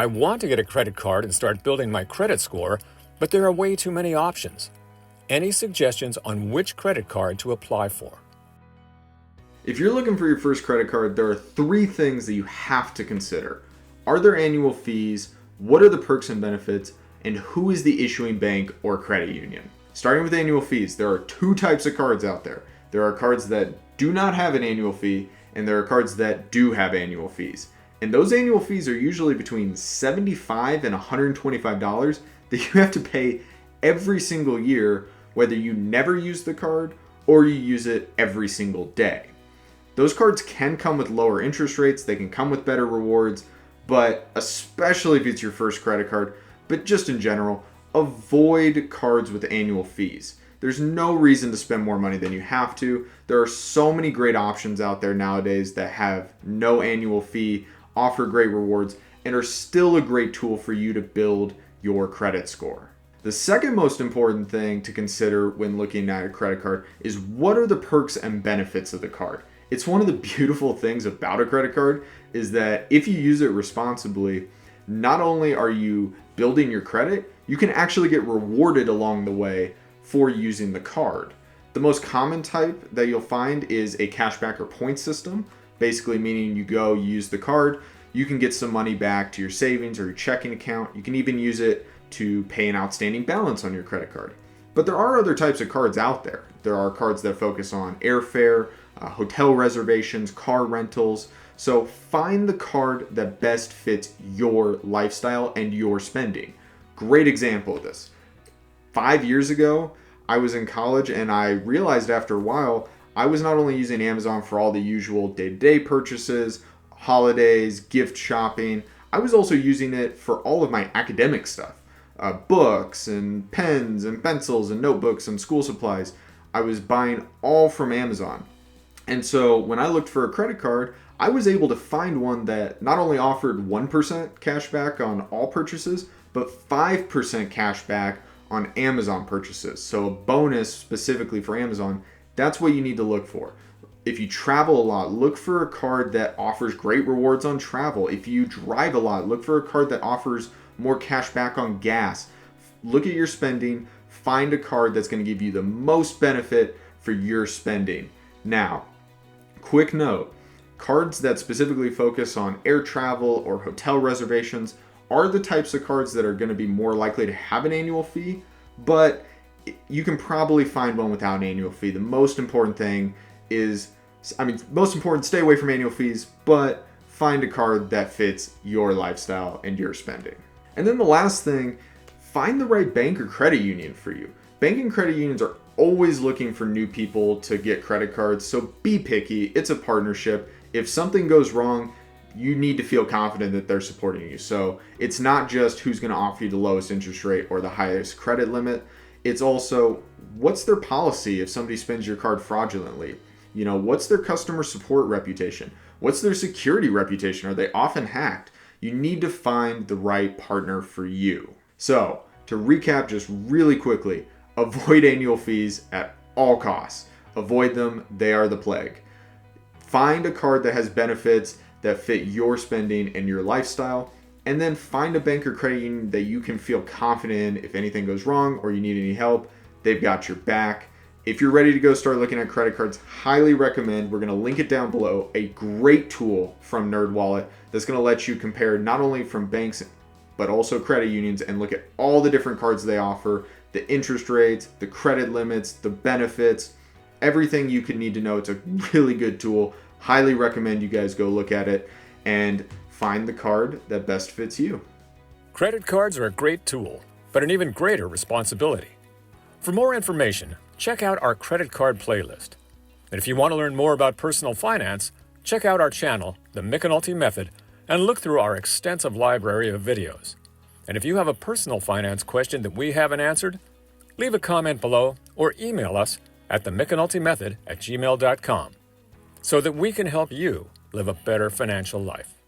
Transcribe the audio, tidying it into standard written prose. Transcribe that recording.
I want to get a credit card and start building my credit score, but there are way too many options. Any suggestions on which credit card to apply for? If you're looking for your first credit card, there are 3 things that you have to consider. Are there annual fees? What are the perks and benefits? And who is the issuing bank or credit union? Starting with annual fees, there are 2 types of cards out there. There are cards that do not have an annual fee, and there are cards that do have annual fees. And those annual fees are usually between $75 and $125 that you have to pay every single year, whether you never use the card or you use it every single day. Those cards can come with lower interest rates, they can come with better rewards, but especially if it's your first credit card, but just in general, avoid cards with annual fees. There's no reason to spend more money than you have to. There are so many great options out there nowadays that have no annual fee, offer great rewards, and are still a great tool for you to build your credit score. The second most important thing to consider when looking at a credit card is what are the perks and benefits of the card. It's one of the beautiful things about a credit card is that if you use it responsibly, not only are you building your credit, you can actually get rewarded along the way for using the card. The most common type that you'll find is a cashback or points system, basically meaning you go use the card, you can get some money back to your savings or your checking account. You can even use it to pay an outstanding balance on your credit card. But there are other types of cards out there. There are cards that focus on airfare, hotel reservations, car rentals. So find the card that best fits your lifestyle and your spending. Great example of this. 5 years ago, I was in college and I realized after a while, I was not only using Amazon for all the usual day-to-day purchases, holidays, gift shopping, I was also using it for all of my academic stuff. Books and pens and pencils and notebooks and school supplies. I was buying all from Amazon. And so when I looked for a credit card, I was able to find one that not only offered 1% cash back on all purchases, but 5% cash back on Amazon purchases. So a bonus specifically for Amazon. That's what you need to look for. If you travel a lot, look for a card that offers great rewards on travel. If you drive a lot, look for a card that offers more cash back on gas. Look at your spending, find a card that's going to give you the most benefit for your spending. Now, quick note, cards that specifically focus on air travel or hotel reservations are the types of cards that are going to be more likely to have an annual fee, but you can probably find one without an annual fee. The most important thing is, stay away from annual fees, but find a card that fits your lifestyle and your spending. And then the last thing, find the right bank or credit union for you. Bank and credit unions are always looking for new people to get credit cards, so be picky. It's a partnership. If something goes wrong, you need to feel confident that they're supporting you. So it's not just who's going to offer you the lowest interest rate or the highest credit limit. It's also what's their policy if somebody spends your card fraudulently? What's their customer support reputation? What's their security reputation? Are they often hacked? You need to find the right partner for you. So to recap just really quickly, avoid annual fees at all costs. Avoid them. They are the plague. Find a card that has benefits that fit your spending and your lifestyle, and then find a bank or credit union that you can feel confident in if anything goes wrong or you need any help, they've got your back. If you're ready to go start looking at credit cards, highly recommend, we're going to link it down below, a great tool from NerdWallet that's going to let you compare not only from banks but also credit unions and look at all the different cards they offer, the interest rates, the credit limits, the benefits, everything you could need to know. It's a really good tool. Highly recommend you guys go look at it and find the card that best fits you. Credit cards are a great tool, but an even greater responsibility. For more information, check out our credit card playlist. And if you want to learn more about personal finance, check out our channel, The McEnulty Method, and look through our extensive library of videos. And if you have a personal finance question that we haven't answered, leave a comment below or email us at TheMcEnultyMethod@gmail.com so that we can help you live a better financial life.